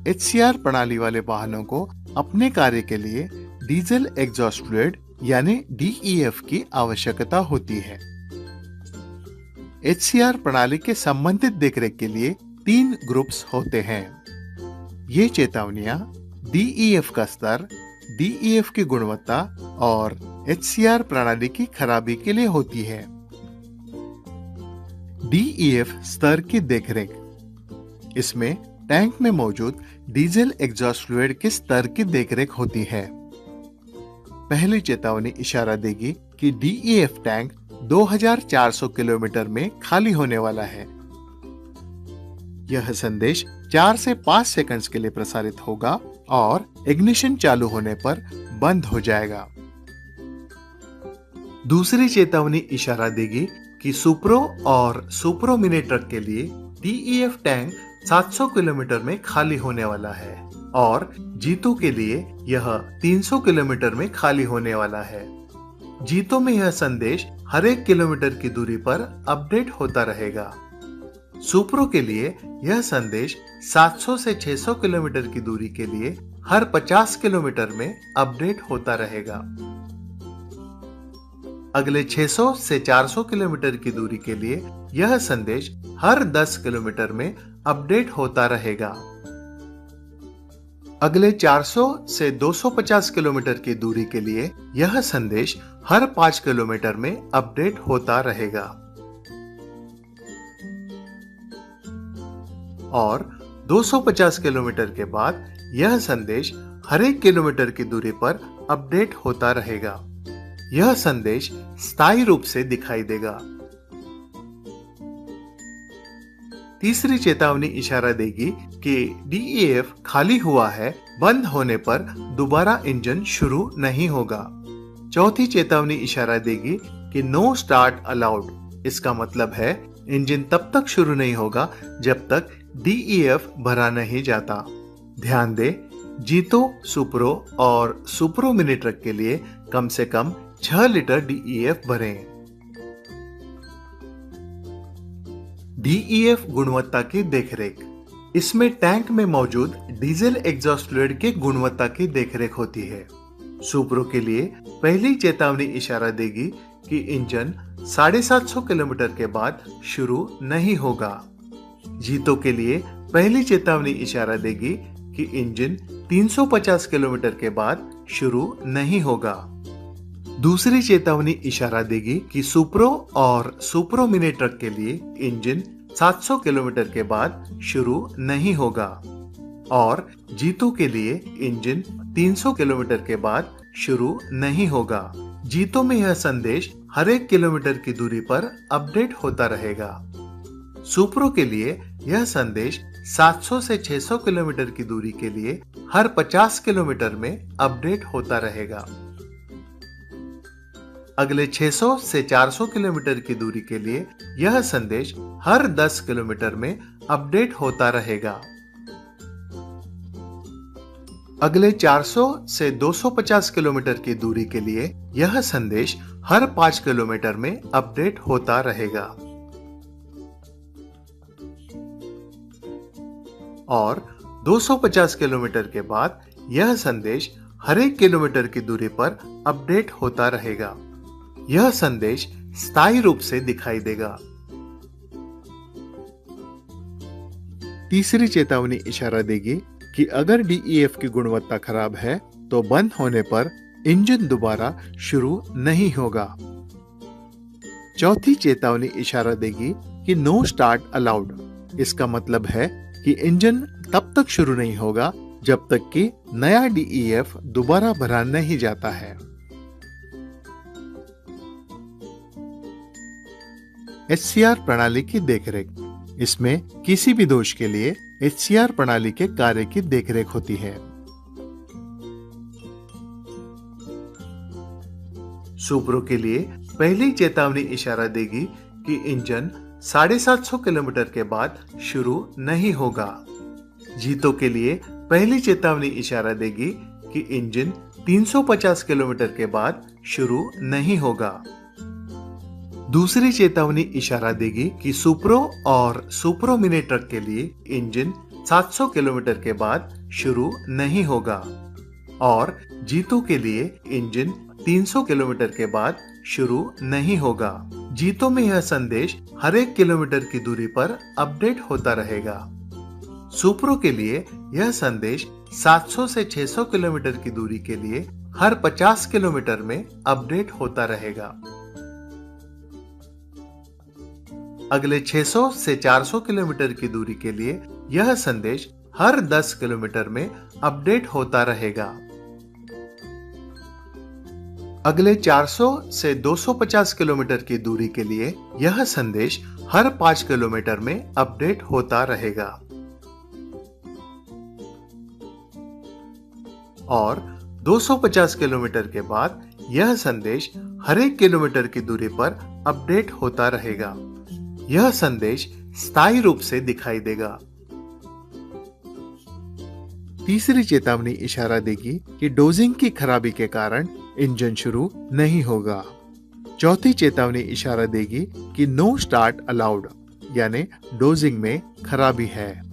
HCR प्रणाली वाले वाहनों को अपने कार्य के लिए डीजल एग्जॉस्ट फ्लूइड यानी डीईएफ की आवश्यकता होती है। एचसीआर प्रणाली के संबंधित देखरेख के लिए 3 ग्रुप्स होते हैं। ये चेतावनियां डीईएफ का स्तर, डीईएफ की गुणवत्ता और एचसीआर प्रणाली की खराबी के लिए होती है। डीईएफ स्तर की देखरेख, इसमें टैंक में मौजूद डीजल एग्जॉस्ट फ्लूइड के स्तर की देखरेख होती है। पहली चेतावनी इशारा देगी कि डीईएफ टैंक 2400 किलोमीटर में खाली होने वाला है। यह संदेश 4 से 5 सेकंड्स के लिए प्रसारित होगा और इग्निशन चालू होने पर बंद हो जाएगा। दूसरी चेतावनी इशारा देगी कि सुप्रो और सुप्रो मिनी ट्रक के लिए डीईएफ टैंक 700 किलोमीटर में खाली होने वाला है और जीतो के लिए यह 300 किलोमीटर में खाली होने वाला है। जीतो में यह संदेश हर 1 किलोमीटर की दूरी पर अपडेट होता रहेगा। सुप्रो के लिए यह संदेश 700 से 600 किलोमीटर की दूरी के लिए हर 50 किलोमीटर में अपडेट होता रहेगा। अगले 600 से 400 किलोमीटर की दूरी के लिए यह संदेश हर 10 किलोमीटर में अपडेट होता रहेगा। अगले 400 से 250 किलोमीटर की दूरी के लिए यह संदेश हर 5 किलोमीटर में अपडेट होता रहेगा। और 250 किलोमीटर के बाद यह संदेश हर 1 किलोमीटर की दूरी पर अपडेट होता रहेगा। यह संदेश स्थायी रूप से दिखाई देगा। तीसरी चेतावनी इशारा देगी कि डीईएफ खाली हुआ है, बंद होने पर दोबारा इंजन शुरू नहीं होगा। चौथी चेतावनी इशारा देगी कि नो स्टार्ट अलाउड। इसका मतलब है इंजन तब तक शुरू नहीं होगा जब तक डीईएफ भरा नहीं जाता। ध्यान दें, जीतो, सुप्रो और सुप्रो मिनी ट्रक के लिए कम से कम 6 लीटर डीईएफ भरें। डीईएफ गुणवत्ता की देखरेख, इसमें टैंक में मौजूद डीजल एग्जॉस्ट फ्लूइड की गुणवत्ता की देखरेख होती है। सुप्रो के लिए पहली चेतावनी इशारा देगी कि इंजन 750 किलोमीटर के बाद शुरू नहीं होगा। जीतो के लिए पहली चेतावनी इशारा देगी कि इंजन 350 किलोमीटर के बाद शुरू नहीं होगा। दूसरी चेतावनी इशारा देगी कि सुप्रो और सुप्रो मिनी ट्रक के लिए इंजन 700 किलोमीटर के बाद शुरू नहीं होगा और जीतो के लिए इंजन 300 किलोमीटर के बाद शुरू नहीं होगा। जीतो में यह संदेश हर 1 किलोमीटर की दूरी पर अपडेट होता रहेगा। सुप्रो के लिए यह संदेश 700 से 600 किलोमीटर की दूरी के लिए हर 50 किलोमीटर में अपडेट होता रहेगा। अगले 600 से 400 किलोमीटर की दूरी के लिए यह संदेश हर 10 किलोमीटर में अपडेट होता रहेगा। अगले 400 से 250 किलोमीटर की दूरी के लिए यह संदेश हर 5 किलोमीटर में अपडेट होता रहेगा। और 250 किलोमीटर के बाद यह संदेश हर 1 किलोमीटर की दूरी पर अपडेट होता रहेगा। यह संदेश स्थायी रूप से दिखाई देगा। तीसरी चेतावनी इशारा देगी कि अगर डीईएफ की गुणवत्ता खराब है तो बंद होने पर इंजन दोबारा शुरू नहीं होगा। चौथी चेतावनी इशारा देगी कि नो स्टार्ट अलाउड। इसका मतलब है कि इंजन तब तक शुरू नहीं होगा जब तक कि नया डीईएफ दोबारा भरा नहीं जाता है। एचसीआर प्रणाली की देखरेख, इसमें किसी भी दोष के लिए एचसीआर प्रणाली के कार्य की देखरेख होती है। सुप्रो के लिए पहली चेतावनी इशारा देगी कि इंजन 750 किलोमीटर के बाद शुरू नहीं होगा। जीतो के लिए पहली चेतावनी इशारा देगी कि इंजन 350 किलोमीटर के बाद शुरू नहीं होगा। दूसरी चेतावनी इशारा देगी कि सुप्रो और सुप्रो मिनी ट्रक के लिए इंजन 700 किलोमीटर के बाद शुरू नहीं होगा और जीतो के लिए इंजन 300 किलोमीटर के बाद शुरू नहीं होगा। जीतो में यह संदेश हर 1 किलोमीटर की दूरी पर अपडेट होता रहेगा। सुप्रो के लिए यह संदेश 700 से 600 किलोमीटर की दूरी के लिए हर 50 किलोमीटर में अपडेट होता रहेगा। अगले 600 से 400 किलोमीटर की दूरी के लिए यह संदेश हर 10 किलोमीटर में अपडेट होता रहेगा। अगले 400 से 250 किलोमीटर की दूरी के लिए यह संदेश हर 5 किलोमीटर में अपडेट होता रहेगा और 250 किलोमीटर के बाद यह संदेश हर 1 किलोमीटर की दूरी पर अपडेट होता रहेगा। यह संदेश स्थायी रूप से दिखाई देगा। तीसरी चेतावनी इशारा देगी कि डोजिंग की खराबी के कारण इंजन शुरू नहीं होगा। चौथी चेतावनी इशारा देगी कि नो स्टार्ट अलाउड, यानी डोजिंग में खराबी है।